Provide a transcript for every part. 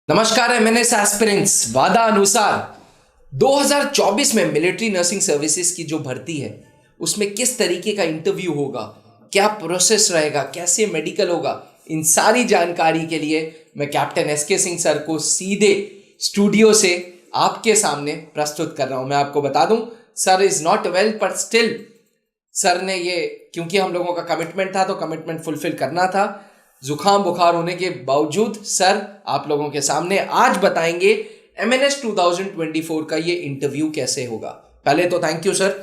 नमस्कार MNS aspirants. वादा अनुसार 2024 में मिलिट्री नर्सिंग सर्विसेज की जो भर्ती है उसमें किस तरीके का इंटरव्यू होगा, क्या प्रोसेस रहेगा, कैसे मेडिकल होगा, इन सारी जानकारी के लिए मैं कैप्टन एसके सिंह सर को सीधे स्टूडियो से आपके सामने प्रस्तुत कर रहा हूं। मैं आपको बता दूं, सर इज नॉट वेल पर स्टिल सर ने ये, क्योंकि हम लोगों का कमिटमेंट था तो कमिटमेंट फुलफिल करना था। जुकाम बुखार होने के बावजूद सर आप लोगों के सामने आज बताएंगे एमएनएस 2024 का ये इंटरव्यू कैसे होगा। पहले तो थैंक यू सर,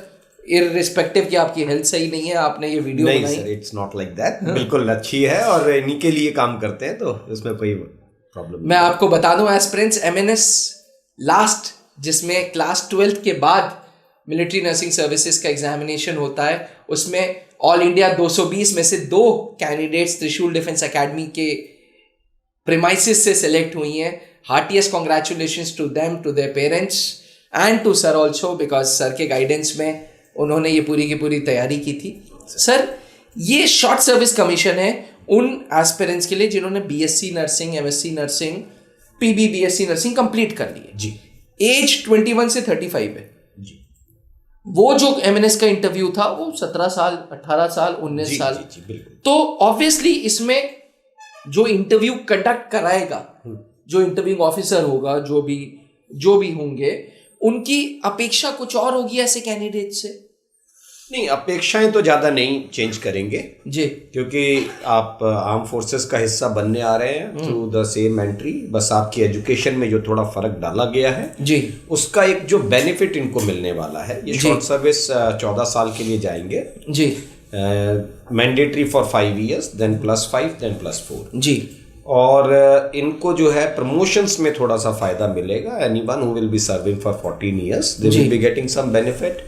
इररिस्पेक्टिव कि आपकी हेल्थ सही नहीं है, आपने ये वीडियो नहीं sir, it's not like that, बिल्कुल अच्छी है और इन्हीं के लिए काम करते हैं तो इसमें कोई प्रॉब्लम नहीं। मैं आपको बता दूं एस्पिरेंट्स, एमएनएस लास्ट जिसमें क्लास 12th के बाद मिलिट्री नर्सिंग सर्विसेज का एग्जामिनेशन होता है, उसमें ऑल इंडिया 220 में से 2 कैंडिडेट्स त्रिशूल डिफेंस एकेडमी के प्रीमाइसेस से सिलेक्ट हुई हैं। Heartiest congratulations to them, to their parents and to sir also, because sir के गाइडेंस में उन्होंने ये पूरी की पूरी तैयारी की थी। सर ये शॉर्ट सर्विस कमीशन है उन एस्पिरेंट्स के लिए जिन्होंने BSc nursing, MSc nursing, PBBSc nursing complete कर ली है। जी, एज 21 से 35 है जी। वो जो एमएनएस का इंटरव्यू था वो 17 साल, 18 साल, 19 साल। जी, बिल्कुल। तो ऑब्वियसली इसमें जो इंटरव्यू कंडक्ट कराएगा, जो इंटरव्यू ऑफिसर होगा, जो भी होंगे, उनकी अपेक्षा कुछ और होगी ऐसे कैंडिडेट से। नहीं, अपेक्षाएं तो ज़्यादा नहीं चेंज करेंगे जी, क्योंकि आप आर्म फोर्सेस का हिस्सा बनने आ रहे हैं थ्रू द सेम एंट्री। बस आपकी एजुकेशन में जो थोड़ा फर्क डाला गया है जी, उसका एक जो बेनिफिट इनको मिलने वाला है, ये शॉर्ट सर्विस 14 साल के लिए जाएंगे जी, mandatory for 5 years, then +5, then +4 जी। और इनको जो है प्रमोशंस में थोड़ा सा फायदा मिलेगा। Anyone who will be serving for 14 years they will be getting some benefit,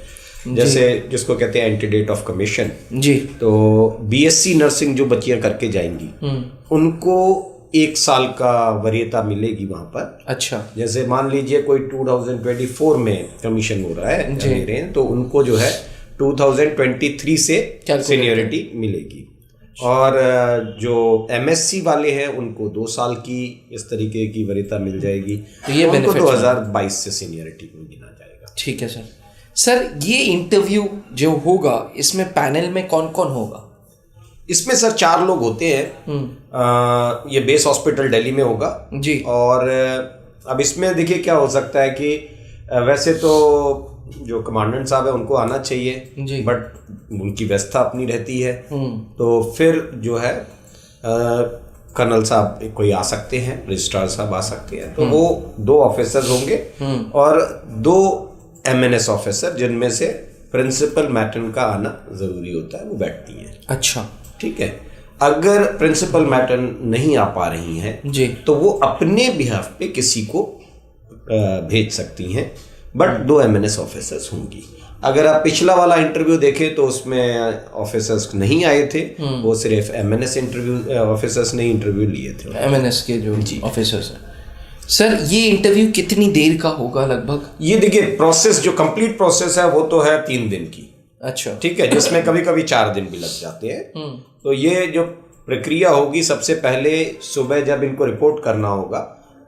जैसे जिसको कहते हैं एंटीडेट ऑफ कमीशन। जी। तो बीएससी नर्सिंग जो बच्चियां करके जाएंगी उनको 1 साल का वरीयता मिलेगी वहां पर। अच्छा। जैसे मान लीजिए कोई 2024 में कमीशन हो रहा है मेरे, तो उनको जो है 2023 से सीनियरिटी मिलेगी। और जो एमएससी वाले हैं उनको 2 साल की इस तरीके की वरीयता मिल जाएगी, तो ये उनको 2022 से सीनियरिटी में गिना जाएगा। ठीक है सर। सर ये इंटरव्यू जो होगा इसमें पैनल में कौन कौन होगा? इसमें सर 4 लोग होते हैं। ये बेस हॉस्पिटल दिल्ली में होगा जी। और अब इसमें देखिए क्या हो सकता है कि वैसे तो जो कमांडेंट साहब है उनको आना चाहिए जी, बट उनकी व्यवस्था अपनी रहती है। तो फिर जो है कर्नल साहब कोई आ सकते हैं, रजिस्ट्रार साहब आ सकते हैं, तो वो 2 ऑफिसर्स होंगे और 2 एमएनएस ऑफिसर, जिनमें से प्रिंसिपल मैट्रन का आना जरूरी होता है, वो बैठती हैं। अच्छा, ठीक है। अगर प्रिंसिपल मैट्रन नहीं आ पा रही हैं जी, तो वो अपने बिहाफ पे किसी को भेज सकती हैं, बट 2 एमएनएस ऑफिसर्स होंगी। अगर आप पिछला वाला इंटरव्यू देखें तो उसमें ऑफिसर्स नहीं आए थे, वो सिर्फ एमएनएस इंटरव्यू ऑफिसर्स ने इंटरव्यू लिए थे, एमएनएस के जो ऑफिसर्स हैं। सर ये इंटरव्यू कितनी देर का होगा लगभग? ये देखिए प्रोसेस, जो कंप्लीट प्रोसेस है वो तो है 3 दिन की। अच्छा, ठीक है, जिसमें कभी कभी 4 दिन भी लग जाते हैं। तो ये जो प्रक्रिया होगी, सबसे पहले सुबह जब इनको रिपोर्ट करना होगा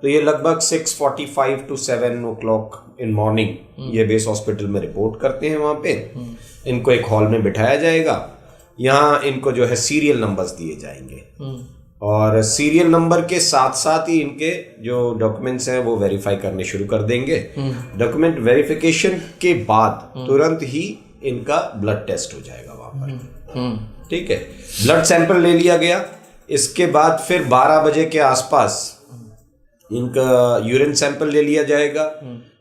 तो ये लगभग 6:45 to 7 o'clock इन मॉर्निंग ये बेस हॉस्पिटल में रिपोर्ट करते हैं। वहाँ पे इनको एक हॉल में बिठाया जाएगा। यहाँ इनको जो है सीरियल नंबर्स दिए जाएंगे और सीरियल नंबर के साथ साथ ही इनके जो डॉक्यूमेंट्स हैं वो वेरीफाई करने शुरू कर देंगे। डॉक्यूमेंट वेरिफिकेशन के बाद तुरंत ही इनका ब्लड टेस्ट हो जाएगा वहाँ पर। ठीक है, ब्लड सैंपल ले लिया गया। इसके बाद फिर 12 बजे के आसपास इनका यूरिन सैंपल ले लिया जाएगा।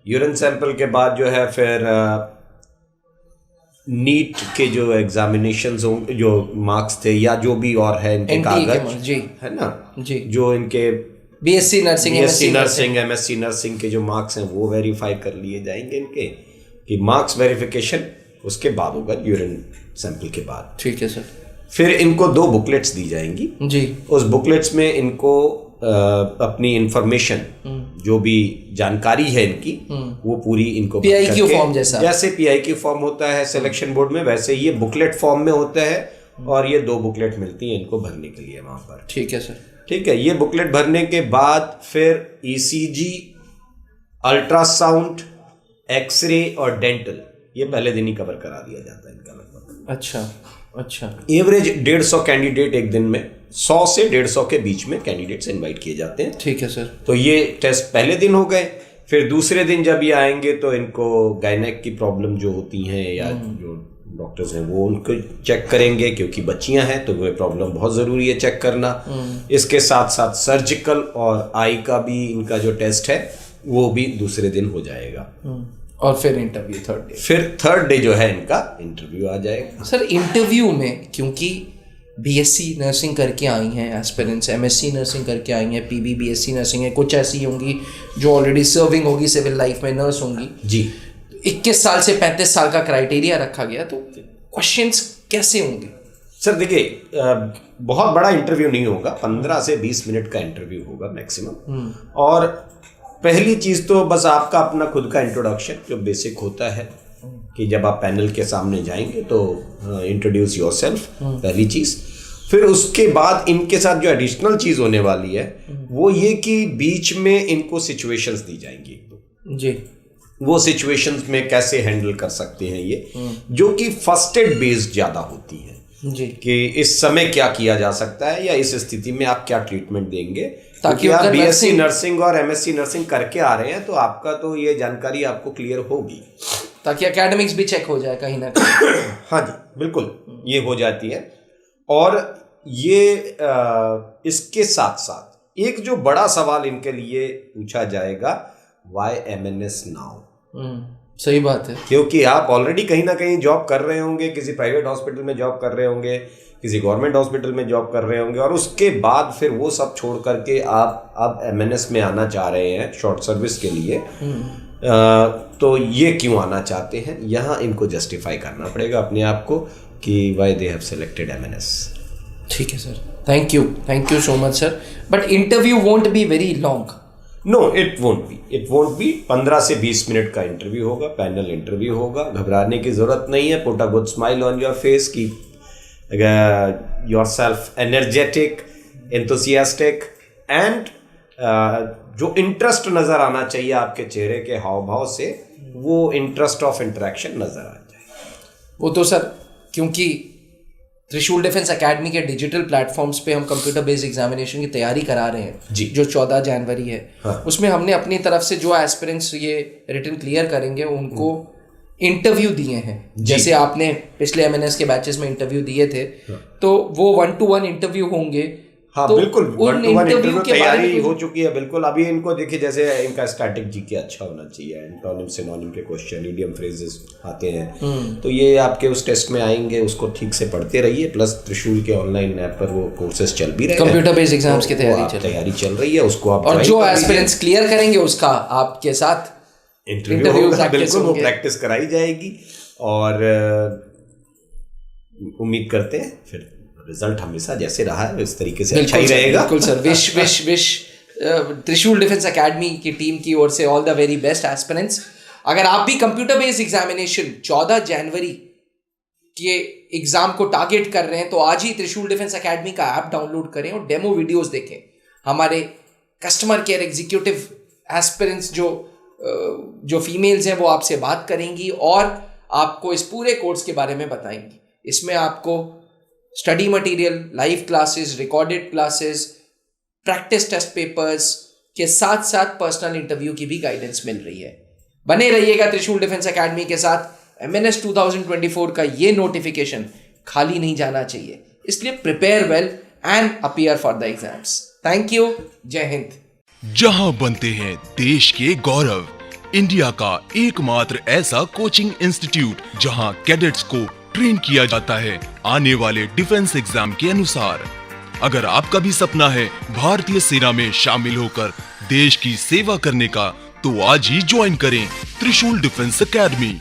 यूरिन सैंपल के बाद जो है फिर नीट के जो एग्जामिनेशंस होंगे, जो मार्क्स थे या जो भी और है इनके कागज, जी, है ना जी, जो इनके बीएससी नर्सिंग, एमएससी नर्सिंग के जो मार्क्स हैं वो वेरीफाई कर लिए जाएंगे इनके, कि मार्क्स वेरिफिकेशन उसके बाद होगा यूरिन सैंपल के बाद। ठीक है सर। फिर इनको 2 बुकलेट्स दी जाएंगी जी। उस बुकलेट्स में इनको अपनी इंफॉर्मेशन, जो भी जानकारी है इनकी, वो पूरी इनको पीआईक्यू फॉर्म जैसे पीआईक्यू फॉर्म होता है सिलेक्शन बोर्ड में, वैसे ये बुकलेट फॉर्म में होता है और ये 2 बुकलेट मिलती है इनको भरने के लिए वहां पर। ठीक है सर। ठीक है, ये बुकलेट भरने के बाद फिर ईसीजी, अल्ट्रासाउंड, एक्सरे और डेंटल ये पहले दिन ही कवर करा दिया जाता है इनका लगभग। अच्छा। एवरेज 150 कैंडिडेट एक दिन में, 100 से 150 के बीच में कैंडिडेट्स इनवाइट किए जाते हैं। ठीक है सर। तो ये टेस्ट पहले दिन हो गए। फिर दूसरे दिन जब ये आएंगे तो इनको गायनेक की प्रॉब्लम जो होती हैं या जो डॉक्टर्स हैं वो उनको चेक करेंगे, क्योंकि बच्चियां हैं तो वो प्रॉब्लम बहुत ज़रूरी है चेक करना। इसके साथ साथ सर्जिकल और आई का भी इनका जो टेस्ट है वो भी दूसरे दिन हो जाएगा। और फिर इंटरव्यू थर्ड डे जो है इनका इंटरव्यू आ जाएगा। सर इंटरव्यू में क्योंकि बीएससी नर्सिंग करके आई हैं एस्पिरेंट्स, एमएससी नर्सिंग करके आई हैं, पीबी बीएससी नर्सिंग है, कुछ ऐसी होंगी जो ऑलरेडी सर्विंग होगी सिविल लाइफ में, नर्स होंगी जी। 21 साल से 35 साल का क्राइटेरिया रखा गया, तो क्वेश्चंस कैसे होंगे? सर देखिए, बहुत बड़ा इंटरव्यू नहीं होगा, 15 से 20 मिनट का इंटरव्यू होगा मैक्सिमम। और पहली चीज़ तो बस आपका अपना खुद का इंट्रोडक्शन जो बेसिक होता है कि जब आप पैनल के सामने जाएंगे तो इंट्रोड्यूस योरसेल्फ, पहली चीज़। फिर उसके बाद इनके साथ जो एडिशनल चीज़ होने वाली है वो ये कि बीच में इनको सिचुएशंस दी जाएंगी जी। वो सिचुएशंस में कैसे हैंडल कर सकते हैं ये, जो कि फर्स्ट एड बेस्ड ज़्यादा होती है जी, कि इस समय क्या किया जा सकता है या इस स्थिति में आप क्या ट्रीटमेंट देंगे। ताकि आप बीएससी नर्सिंग और एमएससी नर्सिंग करके आ रहे हैं तो आपका तो ये जानकारी आपको क्लियर होगी, ताकि एकेडमिक्स भी चेक हो जाए कहीं ना कहीं। हाँ जी बिल्कुल, ये हो जाती है। और ये इसके साथ साथ एक जो बड़ा सवाल इनके लिए पूछा जाएगा, व्हाई एमएनएस नाउ। सही बात है, क्योंकि आप ऑलरेडी कहीं ना कहीं जॉब कर रहे होंगे, किसी प्राइवेट हॉस्पिटल में जॉब कर रहे होंगे, किसी गवर्नमेंट हॉस्पिटल में जॉब कर रहे होंगे, और उसके बाद फिर वो सब छोड़ करके आप अब एमएनएस में आना चाह रहे हैं शॉर्ट सर्विस के लिए। तो ये क्यों आना चाहते हैं, यहाँ इनको जस्टिफाई करना पड़ेगा अपने आप को कि why they have selected MNS. ठीक है sir, thank you so much sir. But interview won't be very long. No, it won't be 15 से 20 मिनट का इंटरव्यू होगा, पैनल इंटरव्यू होगा। घबराने की जरूरत नहीं है। Put a good smile on your face, keep yourself energetic, enthusiastic and जो इंटरेस्ट नजर आना चाहिए आपके चेहरे के हाव भाव से, वो इंटरेस्ट ऑफ इंटरेक्शन नजर आ जाए। वो तो सर, क्योंकि त्रिशूल डिफेंस एकेडमी के डिजिटल प्लेटफॉर्म्स पे हम कंप्यूटर बेस्ड एग्जामिनेशन की तैयारी करा रहे हैं जी, जो 14 जनवरी है। हाँ। उसमें हमने अपनी तरफ से जो एस्पिरेंट्स ये रिटन क्लियर करेंगे उनको इंटरव्यू दिए हैं। जैसे आपने पिछले एमएनएस के बैचेस में इंटरव्यू दिए थे, तो वो 1-to-1 इंटरव्यू होंगे। हाँ तो बिल्कुल, 1-to-1 इंटरव्यू तैयारी हो चुकी है बिल्कुल। अभी इनको देखिए, जैसे इनका स्टैटिक जीके अच्छा होना चाहिए, एंटोनिम सिनोनिम के क्वेश्चन, इडियम फ्रेजेस आते हैं, तो ये आपके उस टेस्ट में आएंगे, उसको ठीक से पढ़ते रहिए। प्लस त्रिशूल के ऑनलाइन ऐप पर वो कोर्सेज चल भी रहे हैं, कंप्यूटर बेस्ड एग्जाम्स की तैयारी चल रही है, उसको आप और जो एस्पिरेंट्स क्लियर करेंगे उसका आपके साथ इंटरव्यू बिल्कुल वो प्रैक्टिस कराई जाएगी। और उम्मीद करते हैं फिर रिजल्ट हमेशा जैसे रहा है इस तरीके से अच्छा ही रहेगा। बिल्कुल सर, विश त्रिशूल डिफेंस एकेडमी की टीम की ओर से all the very best aspirants. अगर आप भी कंप्यूटर बेस्ड एग्जामिनेशन 14 जनवरी के एग्जाम को टारगेट कर रहे हैं, तो आज ही त्रिशूल डिफेंस एकेडमी का ऐप डाउनलोड करें और डेमो वीडियोस देखें। हमारे कस्टमर केयर एग्जीक्यूटिव एस्पिरेंट्स जो फीमेल्स हैं वो आपसे बात करेंगी और आपको इस पूरे कोर्स के बारे में बताएंगी। इसमें आपको study material, live classes, recorded classes, practice test papers के साथ साथ पर्सनल इंटरव्यू की भी गाइडेंस मिल रही है। बने रहिएगा त्रिशूल डिफेंस एकेडमी के साथ। एमएनएस 2024 का ये नोटिफिकेशन खाली नहीं जाना चाहिए, इसलिए prepare well and appear for the exams. Thank you, जय हिंद। जहां बनते हैं देश के गौरव, इंडिया का एकमात्र ऐसा कोचिंग इंस्टीट्यूट जहां कैडेट्स को ट्रेन किया जाता है आने वाले डिफेंस एग्जाम के अनुसार। अगर आपका भी सपना है भारतीय सेना में शामिल होकर देश की सेवा करने का, तो आज ही ज्वाइन करें त्रिशूल डिफेंस एकेडमी।